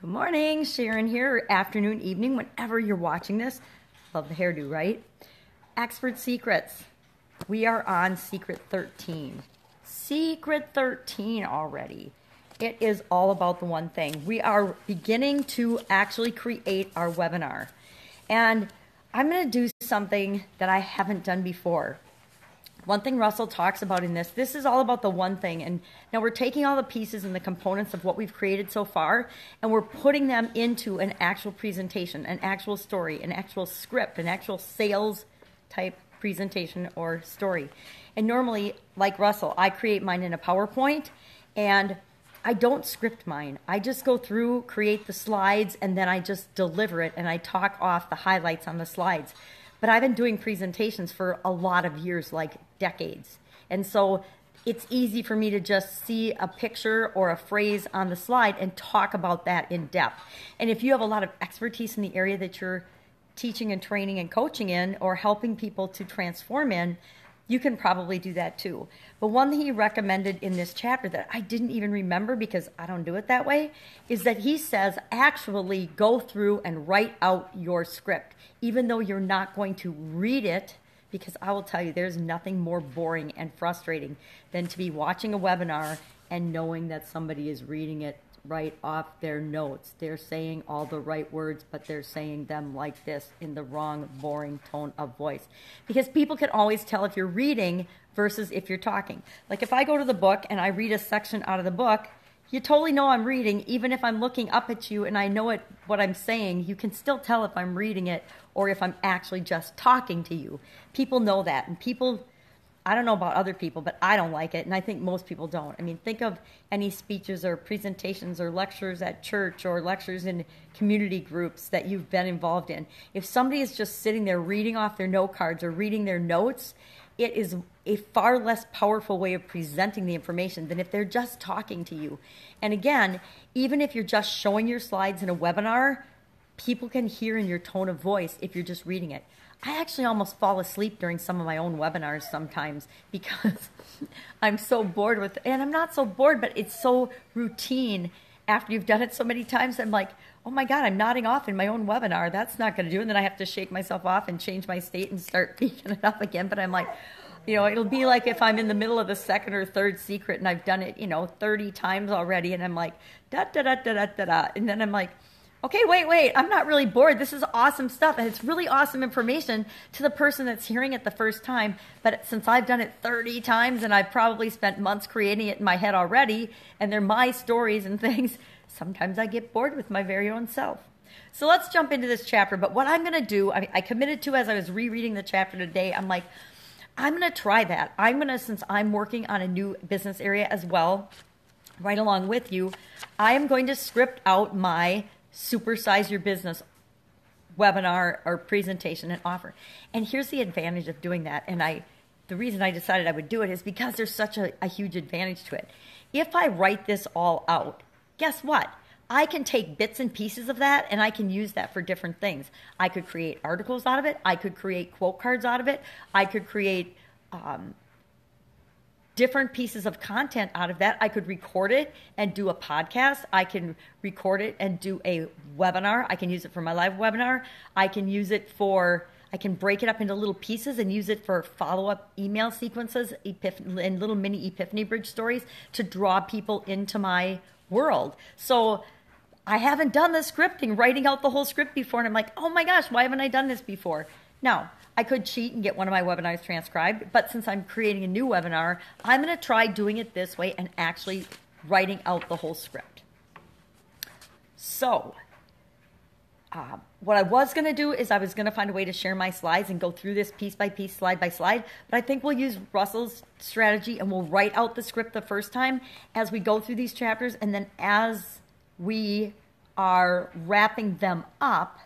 Good morning, Sharon here, or afternoon, evening, whenever you're watching this. Love the hairdo, right? Expert Secrets. We are on Secret 13. Secret 13 already. It is all about the one thing. We are beginning to actually create our webinar. And I'm going to do something that I haven't done before. One thing Russell talks about in this is all about the one thing. And now we're taking all the pieces and the components of what we've created so far, and we're putting them into an actual presentation, an actual story, an actual script, an actual sales type presentation or story. And normally, like Russell, I create mine in a PowerPoint, and I don't script mine. I just go through, create the slides, and then I just deliver it, and I talk off the highlights on the slides. But I've been doing presentations for a lot of years, like decades. And so it's easy for me to just see a picture or a phrase on the slide and talk about that in depth. And if you have a lot of expertise in the area that you're teaching and training and coaching in or helping people to transform in, you can probably do that too. But one thing he recommended in this chapter that I didn't even remember because I don't do it that way is that he says actually go through and write out your script, even though you're not going to read it, because I will tell you there's nothing more boring and frustrating than to be watching a webinar and knowing that somebody is reading it right off their notes. They're saying all the right words, but they're saying them like this in the wrong, boring tone of voice. Because people can always tell if you're reading versus if you're talking. Like if I go to the book and I read a section out of the book, you totally know I'm reading. Even if I'm looking up at you and I know what I'm saying, you can still tell if I'm reading it or if I'm actually just talking to you. People know that. And people, I don't know about other people, but I don't like it, and I think most people don't. I mean, think of any speeches or presentations or lectures at church or lectures in community groups that you've been involved in. If somebody is just sitting there reading off their note cards or reading their notes, it is a far less powerful way of presenting the information than if they're just talking to you. And again, even if you're just showing your slides in a webinar, people can hear in your tone of voice if you're just reading it. I actually almost fall asleep during some of my own webinars sometimes because I'm so bored with it. And I'm not so bored, but it's so routine. After you've done it so many times, I'm like, oh my God, I'm nodding off in my own webinar. That's not going to do. And then I have to shake myself off and change my state and start picking it up again. But I'm like, it'll be like if I'm in the middle of the second or third secret and I've done it, 30 times already. And I'm like, da, da, da, da, da, da, da. And then I'm like, okay, wait, I'm not really bored. This is awesome stuff, and it's really awesome information to the person that's hearing it the first time. But since I've done it 30 times, and I've probably spent months creating it in my head already, and they're my stories and things, sometimes I get bored with my very own self. So let's jump into this chapter. But what I'm going to do, I committed to as I was rereading the chapter today, I'm like, I'm going to try that. Since I'm working on a new business area as well, right along with you, I am going to script out my Supersize Your Business webinar or presentation and offer. And here's the advantage of doing that. And the reason I decided I would do it is because there's such a huge advantage to it. If I write this all out, guess what? I can take bits and pieces of that and I can use that for different things. I could create articles out of it. I could create quote cards out of it. I could create different pieces of content out of that. I could record it and do a podcast. I can record it and do a webinar. I can use it for my live webinar. I can break it up into little pieces and use it for follow-up email sequences and little mini epiphany bridge stories to draw people into my world. So I haven't done the scripting, writing out the whole script before, and I'm like, oh my gosh, why haven't I done this before? Now, I could cheat and get one of my webinars transcribed, but since I'm creating a new webinar, I'm going to try doing it this way and actually writing out the whole script. So, what I was going to do is I was going to find a way to share my slides and go through this piece by piece, slide by slide, but I think we'll use Russell's strategy and we'll write out the script the first time as we go through these chapters, and then as we are wrapping them up,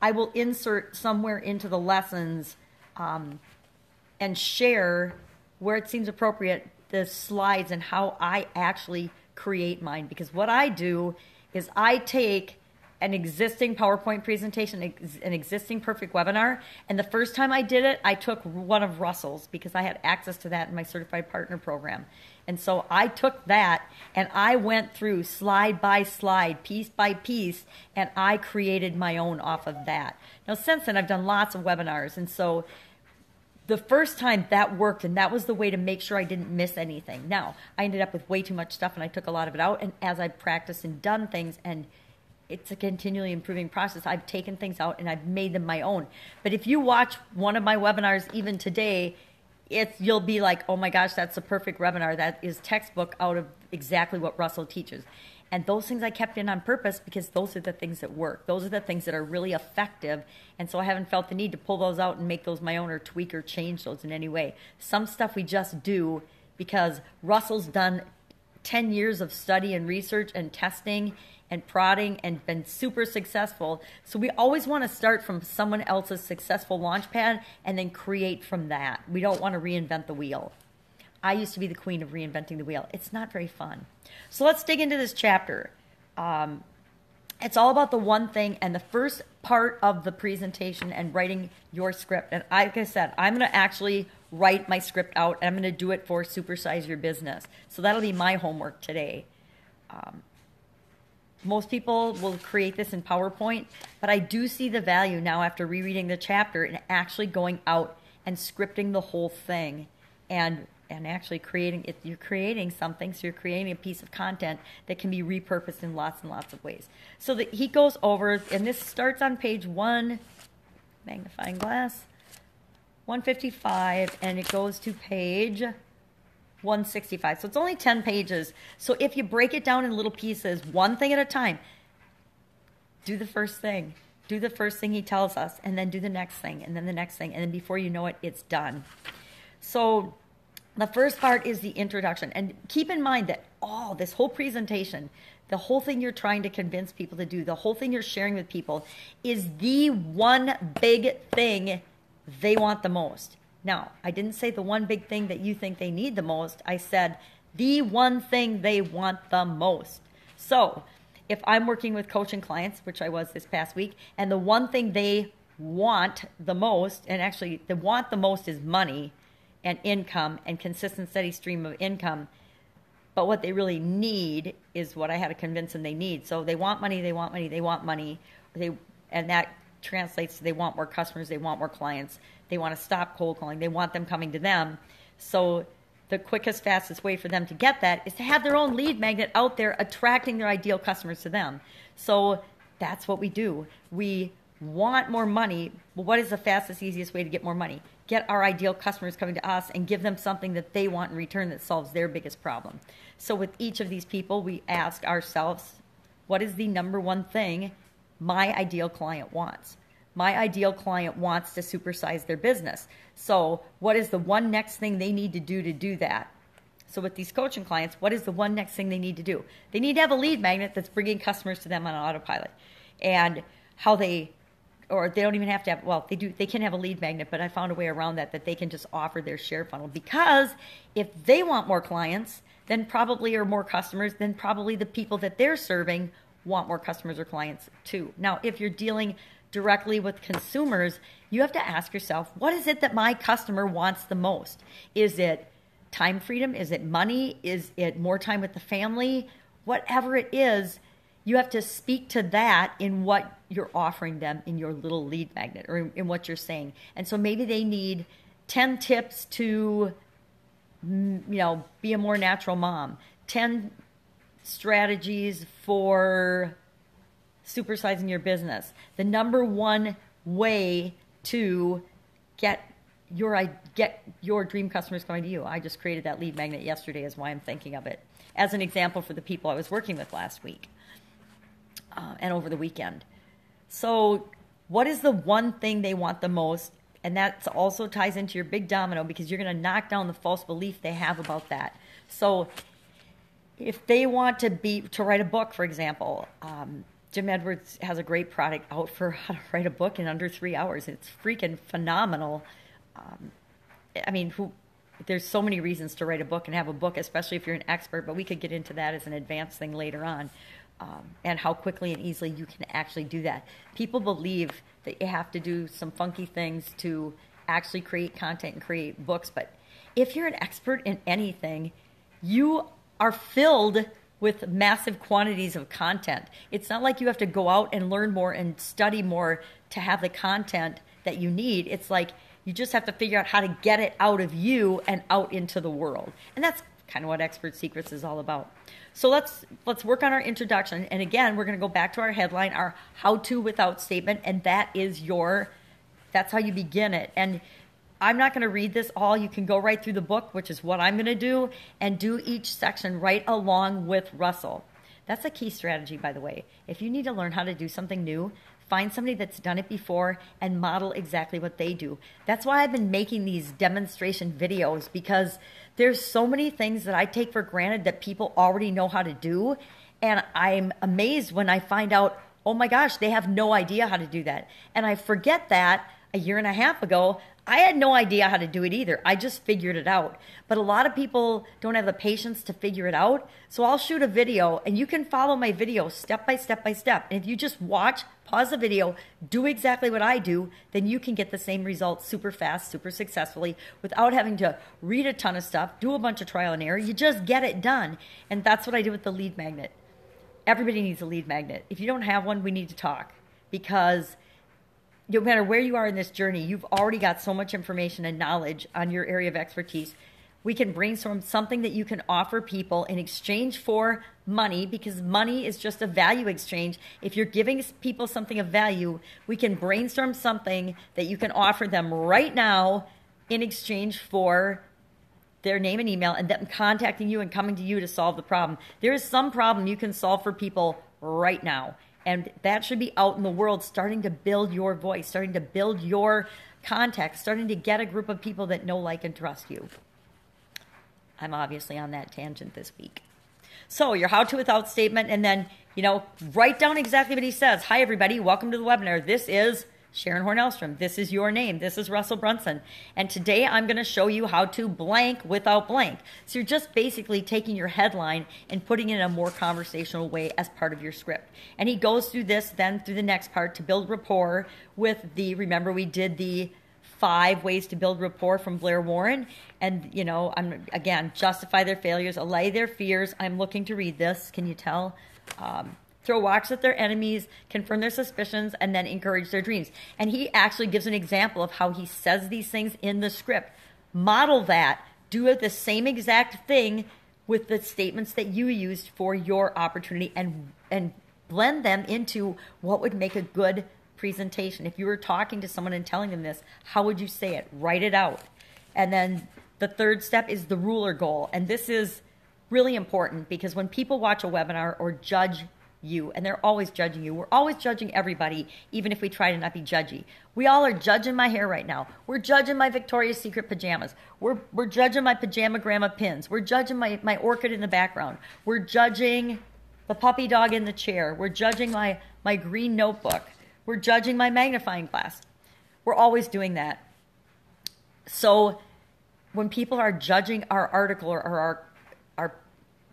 I will insert somewhere into the lessons and share where it seems appropriate the slides and how I actually create mine. Because what I do is I take an existing PowerPoint presentation, an existing perfect webinar, and the first time I did it, I took one of Russell's because I had access to that in my Certified Partner program. And so I took that and I went through slide by slide, piece by piece, and I created my own off of that. Now, since then, I've done lots of webinars. And so the first time that worked, and that was the way to make sure I didn't miss anything. Now, I ended up with way too much stuff and I took a lot of it out. And as I've practiced and done things, and it's a continually improving process, I've taken things out and I've made them my own. But if you watch one of my webinars even today, you'll be like, oh my gosh, that's the perfect webinar. That is textbook out of exactly what Russell teaches. And those things I kept in on purpose because those are the things that work. Those are the things that are really effective. And so I haven't felt the need to pull those out and make those my own or tweak or change those in any way. Some stuff we just do because Russell's done 10 years of study and research and testing and prodding and been super successful. So we always want to start from someone else's successful launch pad and then create from that. We don't want to reinvent the wheel. I used to be the queen of reinventing the wheel. It's not very fun. So let's dig into this chapter. It's all about the one thing and the first part of the presentation and writing your script. And like I said, I'm going to actually write my script out and I'm going to do it for Supersize Your Business. So that'll be my homework today. Most people will create this in PowerPoint, but I do see the value now after rereading the chapter in actually going out and scripting the whole thing and actually creating it. You're creating something, so you're creating a piece of content that can be repurposed in lots and lots of ways. So that he goes over, and this starts on page 1, magnifying glass, 155, and it goes to page 165. So it's only 10 pages. So if you break it down in little pieces, one thing at a time, do the first thing. Do the first thing he tells us, and then do the next thing, and then the next thing, and then before you know it, it's done. So the first part is the introduction. And keep in mind that this whole presentation, the whole thing you're trying to convince people to do, the whole thing you're sharing with people is the one big thing they want the most. Now, I didn't say the one big thing that you think they need the most. I said the one thing they want the most. So if I'm working with coaching clients, which I was this past week, and the one thing they want the most, and actually they want the most is money and income and consistent, steady stream of income. But what they really need is what I had to convince them they need. So they want money, they want money, they want money. And that translates to they want more customers, they want more clients. They want to stop cold calling. They want them coming to them. So the quickest, fastest way for them to get that is to have their own lead magnet out there attracting their ideal customers to them. So that's what we do. We want more money. Well, what is the fastest, easiest way to get more money? Get our ideal customers coming to us and give them something that they want in return that solves their biggest problem. So with each of these people, we ask ourselves, what is the number one thing my ideal client wants? My ideal client wants to supersize their business. So what is the one next thing they need to do that? So with these coaching clients, what is the one next thing they need to do? They need to have a lead magnet that's bringing customers to them on autopilot. And or they don't even have to have, well, they can have a lead magnet, but I found a way around that they can just offer their share funnel. Because if they want more clients, then probably, or more customers, then probably the people that they're serving want more customers or clients too. Now, if you're dealing directly with consumers, you have to ask yourself, what is it that my customer wants the most? Is it time freedom? Is it money? Is it more time with the family? Whatever it is, you have to speak to that in what you're offering them in your little lead magnet or in what you're saying. And so maybe they need 10 tips to, be a more natural mom, 10 strategies for supersizing your business. The number one way to get your dream customers coming to you. I just created that lead magnet yesterday is why I'm thinking of it as an example for the people I was working with last week and over the weekend. So what is the one thing they want the most? And that also ties into your big domino because you're going to knock down the false belief they have about that. So if they want to write a book, for example, Jim Edwards has a great product out for how to write a book in under 3 hours. It's freaking phenomenal. There's so many reasons to write a book and have a book, especially if you're an expert, but we could get into that as an advanced thing later on, and how quickly and easily you can actually do that. People believe that you have to do some funky things to actually create content and create books, but if you're an expert in anything, you are filled with massive quantities of content. It's not like you have to go out and learn more and study more to have the content that you need. It's like you just have to figure out how to get it out of you and out into the world. And that's kind of what Expert Secrets is all about. So let's work on our introduction. And again, we're going to go back to our headline, our how-to without statement, and that's how you begin it. And I'm not going to read this all. You can go right through the book, which is what I'm going to do, and do each section right along with Russell. That's a key strategy, by the way. If you need to learn how to do something new, find somebody that's done it before and model exactly what they do. That's why I've been making these demonstration videos, because there's so many things that I take for granted that people already know how to do. And I'm amazed when I find out, oh my gosh, they have no idea how to do that. And I forget that a year and a half ago, I had no idea how to do it either. I just figured it out. But a lot of people don't have the patience to figure it out. So I'll shoot a video, and you can follow my video step by step by step. And if you just watch, pause the video, do exactly what I do, then you can get the same results super fast, super successfully, without having to read a ton of stuff, do a bunch of trial and error. You just get it done. And that's what I do with the lead magnet. Everybody needs a lead magnet. If you don't have one, we need to talk, because no matter where you are in this journey, you've already got so much information and knowledge on your area of expertise. We can brainstorm something that you can offer people in exchange for money, because money is just a value exchange. If you're giving people something of value, we can brainstorm something that you can offer them right now in exchange for their name and email and them contacting you and coming to you to solve the problem. There is some problem you can solve for people right now. And that should be out in the world, starting to build your voice, starting to build your contacts, starting to get a group of people that know, like, and trust you. I'm obviously on that tangent this week. So your how-to without statement, and then, write down exactly what he says. Hi, everybody. Welcome to the webinar. This is Sharon Horne-Ellstrom. This is your name. This is Russell Brunson. And today I'm going to show you how to blank without blank. So you're just basically taking your headline and putting it in a more conversational way as part of your script. And he goes through this then through the next part to build rapport with remember we did the 5 ways to build rapport from Blair Warren. And, I'm, again, justify their failures, allay their fears. I'm looking to read this. Can you tell? Throw rocks at their enemies, confirm their suspicions, and then encourage their dreams. And he actually gives an example of how he says these things in the script. Model that. Do the same exact thing with the statements that you used for your opportunity, and blend them into what would make a good presentation. If you were talking to someone and telling them this, how would you say it? Write it out. And then the third step is the ruler goal. And this is really important, because when people watch a webinar or judge you, and they're always judging you. We're always judging everybody, even if we try to not be judgy. We all are judging my hair right now. We're judging my Victoria's Secret pajamas. We're judging my Pajama Gramma pins. We're judging my orchid in the background. We're judging the puppy dog in the chair. We're judging my green notebook. We're judging my magnifying glass. We're always doing that. So when people are judging our article or our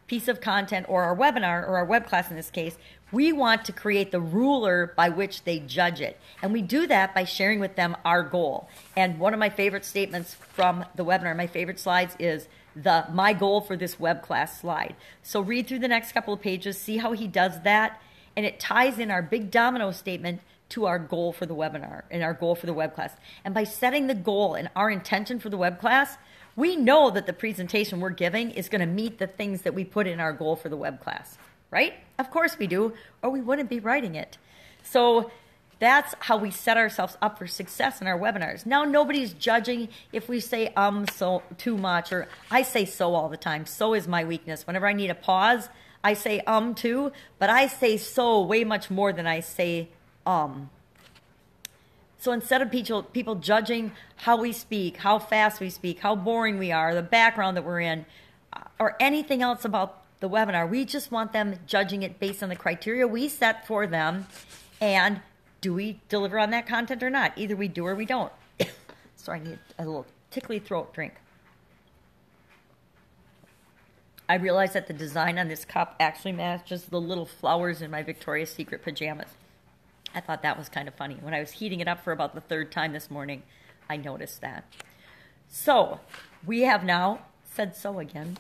piece of content or our webinar or our web class in this case, we want to create the ruler by which they judge it. And we do that by sharing with them our goal. And one of my favorite statements from the webinar, my favorite slides, is my goal for this web class slide. So read through the next couple of pages, see how he does that, and it ties in our big domino statement to our goal for the webinar and our goal for the web class. And by setting the goal and our intention for the web class, we know that the presentation we're giving is going to meet the things that we put in our goal for the web class, right? Of course we do, or we wouldn't be writing it. So that's how we set ourselves up for success in our webinars. Now, nobody's judging if we say so too much, or I say so all the time. So is my weakness. Whenever I need a pause, I say too, but I say so way much more than I say So instead of people judging how we speak, how fast we speak, how boring we are, the background that we're in, or anything else about the webinar, we just want them judging it based on the criteria we set for them. And do we deliver on that content or not? Either we do or we don't. Sorry, I need a little tickly throat drink. I realized that the design on this cup actually matches the little flowers in my Victoria's Secret pajamas. I thought that was kind of funny. When I was heating it up for about the 3rd time this morning, I noticed that. So, we have now said so again.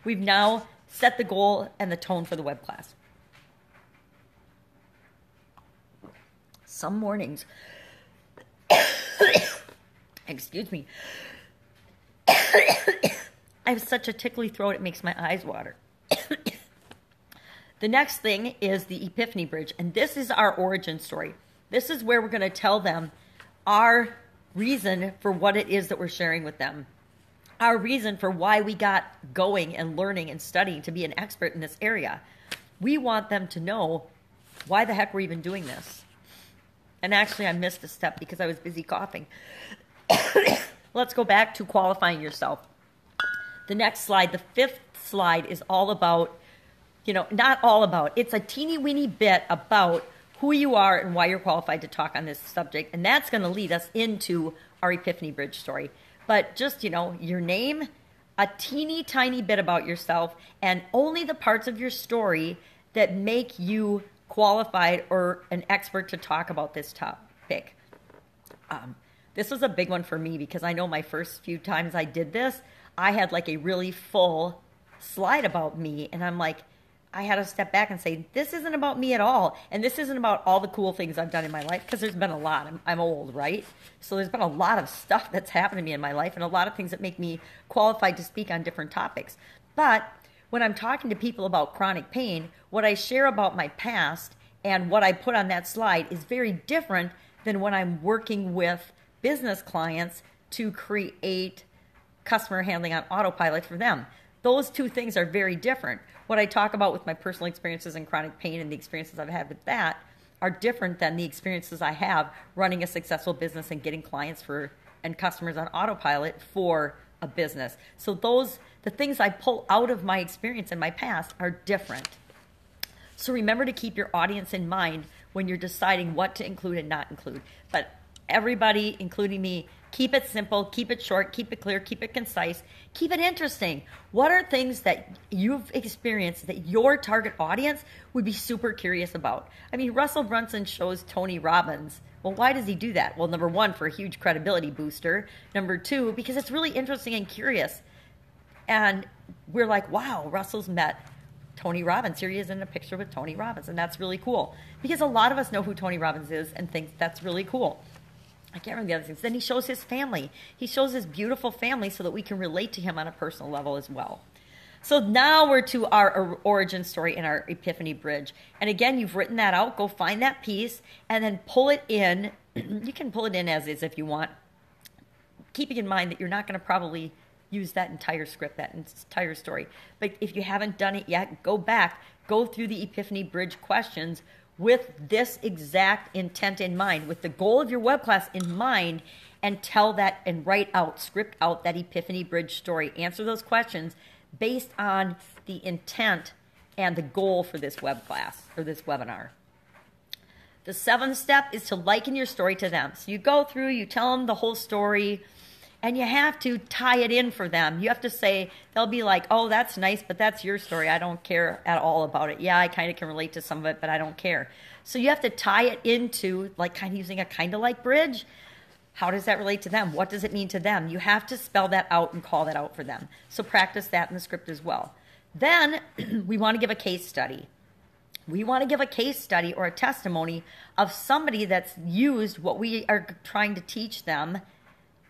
We've now set the goal and the tone for the web class. Some mornings, excuse me, I have such a tickly throat, it makes my eyes water. The next thing is the Epiphany Bridge, and this is our origin story. This is where we're going to tell them our reason for what it is that we're sharing with them, our reason for why we got going and learning and studying to be an expert in this area. We want them to know why the heck we're even doing this. And actually, I missed a step because I was busy coughing. Let's go back to qualifying yourself. The next slide, the 5th slide, is all about, not all about, it's a teeny weeny bit about who you are and why you're qualified to talk on this subject. And that's going to lead us into our Epiphany Bridge story. But just, your name, a teeny tiny bit about yourself, and only the parts of your story that make you qualified or an expert to talk about this topic. This was a big one for me because I know my first few times I did this, I had like a really full slide about me, and I'm like, I had to step back and say, this isn't about me at all, and this isn't about all the cool things I've done in my life, because there's been a lot. I'm old, right? So there's been a lot of stuff that's happened to me in my life, and a lot of things that make me qualified to speak on different topics. But when I'm talking to people about chronic pain, what I share about my past and what I put on that slide is very different than when I'm working with business clients to create customer handling on autopilot for them. Those two things are very different. What I talk about with my personal experiences in chronic pain and the experiences I've had with that are different than the experiences I have running a successful business and getting clients and customers on autopilot for a business. So the things I pull out of my experience in my past are different. So remember to keep your audience in mind when you're deciding what to include and not include. But everybody, including me, keep it simple, keep it short, keep it clear, keep it concise, keep it interesting. What are things that you've experienced that your target audience would be super curious about? I mean, Russell Brunson shows Tony Robbins. Well, why does he do that? Well, number one, for a huge credibility booster. Number two, because it's really interesting and curious. And we're like, wow, Russell's met Tony Robbins. Here he is in a picture with Tony Robbins. And that's really cool. Because a lot of us know who Tony Robbins is and think that's really cool. I can't remember the other things. Then he shows his family. He shows his beautiful family so that we can relate to him on a personal level as well. So now we're to our origin story in our Epiphany Bridge. And again, you've written that out. Go find that piece and then pull it in. You can pull it in as is if you want, keeping in mind that you're not going to probably use that entire script, that entire story. But if you haven't done it yet, go back, go through the Epiphany Bridge questions with this exact intent in mind, with the goal of your web class in mind, and tell that and write out, script out that Epiphany Bridge story. Answer those questions based on the intent and the goal for this web class or this webinar. The 7th step is to liken your story to them. So you go through, you tell them the whole story, and you have to tie it in for them. You have to say, they'll be like, oh, that's nice, but that's your story. I don't care at all about it. Yeah, I kind of can relate to some of it, but I don't care. So you have to tie it into, like, kind of using a kind of like bridge. How does that relate to them? What does it mean to them? You have to spell that out and call that out for them. So practice that in the script as well. Then we want to give a case study. We want to give a case study or a testimony of somebody that's used what we are trying to teach them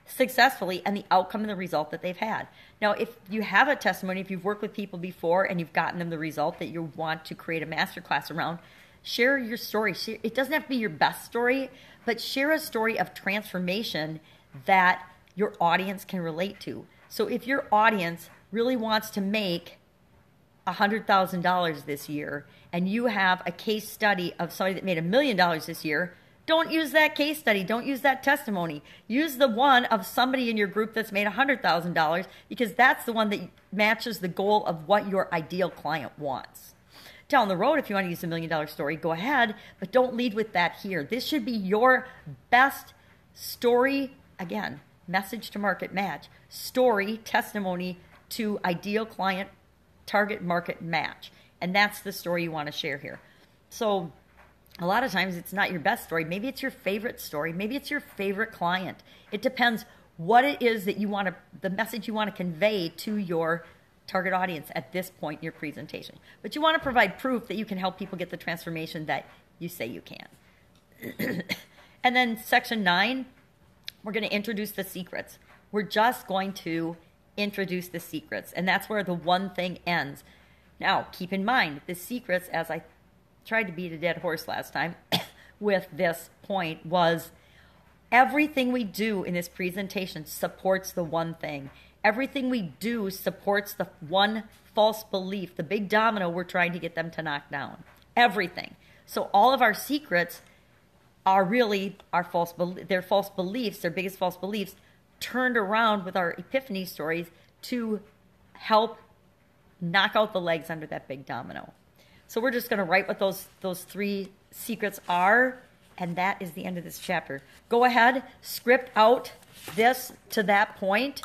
successfully and the outcome and the result that they've had. Now, if you have a testimony, if you've worked with people before and you've gotten them the result that you want to create a masterclass around, share your story. It doesn't have to be your best story, but share a story of transformation that your audience can relate to. So if your audience really wants to make $100,000 this year and you have a case study of somebody that made $1 million this year, don't use that case study. Don't use that testimony. Use the one of somebody in your group that's made $100,000 because that's the one that matches the goal of what your ideal client wants. Down the road, if you want to use the $1 million story, go ahead, but don't lead with that here. This should be your best story. Again, message to market match. Story, testimony to ideal client, target market match. And that's the story you want to share here. So a lot of times it's not your best story. Maybe it's your favorite story. Maybe it's your favorite client. It depends what it is that you want to, the message you want to convey to your target audience at this point in your presentation. But you want to provide proof that you can help people get the transformation that you say you can. And then section 9, we're going to introduce the secrets. We're just going to introduce the secrets, and that's where the one thing ends. Now, keep in mind, the secrets, as I tried to beat a dead horse last time with this point, was everything we do in this presentation supports the one thing. Everything we do supports the one false belief, the big domino we're trying to get them to knock down. Everything. So all of our secrets are really our false beliefs, their biggest false beliefs, turned around with our epiphany stories to help knock out the legs under that big domino. So we're just going to write what those 3 secrets are, and that is the end of this chapter. Go ahead, script out this to that point.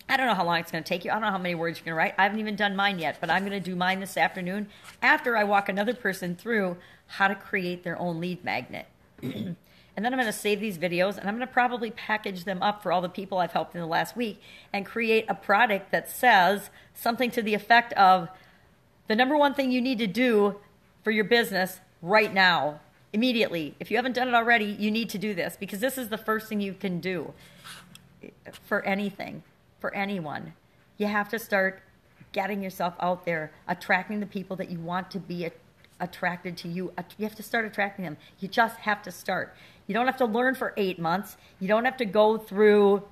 I don't know how long it's going to take you. I don't know how many words you're going to write. I haven't even done mine yet, but I'm going to do mine this afternoon after I walk another person through how to create their own lead magnet. And then I'm going to save these videos, and I'm going to probably package them up for all the people I've helped in the last week and create a product that says something to the effect of the number one thing you need to do for your business right now, immediately. If you haven't done it already, you need to do this, because this is the first thing you can do for anything, for anyone. You have to start getting yourself out there, attracting the people that you want to be attracted to you. You have to start attracting them. You just have to start. You don't have to learn for 8 months. You don't have to go through,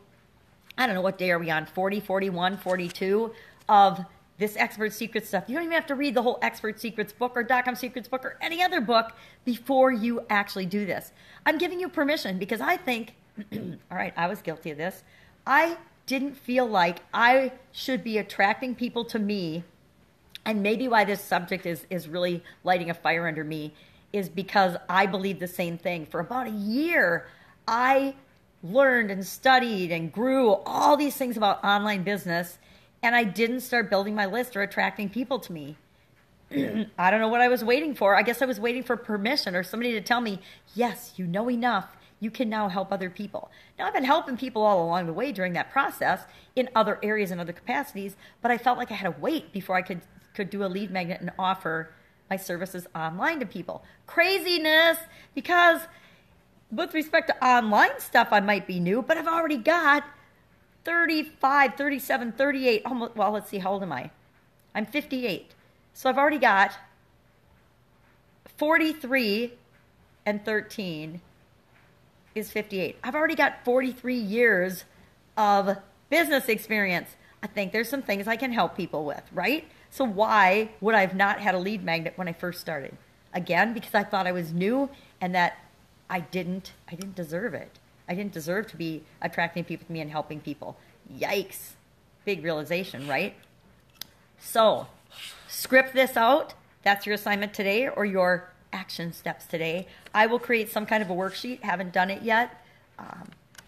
I don't know, what day are we on, 40, 41, 42 of this Expert Secrets stuff. You don't even have to read the whole Expert Secrets book or .com Secrets book or any other book before you actually do this. I'm giving you permission because I think, all right, I was guilty of this. I didn't feel like I should be attracting people to me, and maybe why this subject is really lighting a fire under me is because I believe the same thing. For about a year, I learned and studied and grew all these things about online business, and I didn't start building my list or attracting people to me. I don't know what I was waiting for. I guess I was waiting for permission or somebody to tell me, yes, you know enough. You can now help other people. Now, I've been helping people all along the way during that process in other areas and other capacities, but I felt like I had to wait before I could do a lead magnet and offer my services online to people. Craziness, because with respect to online stuff, I might be new, but I've already got 35, 37, 38, almost, well, let's see, how old am I? I'm 58. So I've already got 43 and 13 is 58. I've already got 43 years of business experience. I think there's some things I can help people with, right? So why would I have not had a lead magnet when I first started? Again, because I thought I was new and that I didn't deserve it. I didn't deserve to be attracting people to me and helping people. Yikes. Big realization, right? So script this out. That's your assignment today, or your action steps today. I will create some kind of a worksheet. Haven't done it yet.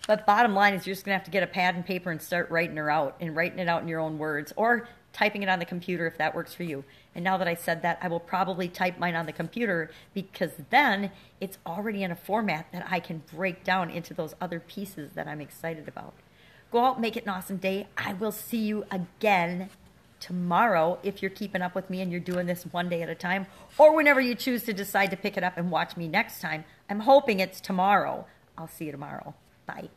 But bottom line is you're just going to have to get a pad and paper and start writing her out, and writing it out in your own words, or typing it on the computer if that works for you. And now that I said that, I will probably type mine on the computer, because then it's already in a format that I can break down into those other pieces that I'm excited about. Go out, make it an awesome day. I will see you again tomorrow if you're keeping up with me and you're doing this one day at a time, or whenever you choose to decide to pick it up and watch me next time. I'm hoping it's tomorrow. I'll see you tomorrow. Bye.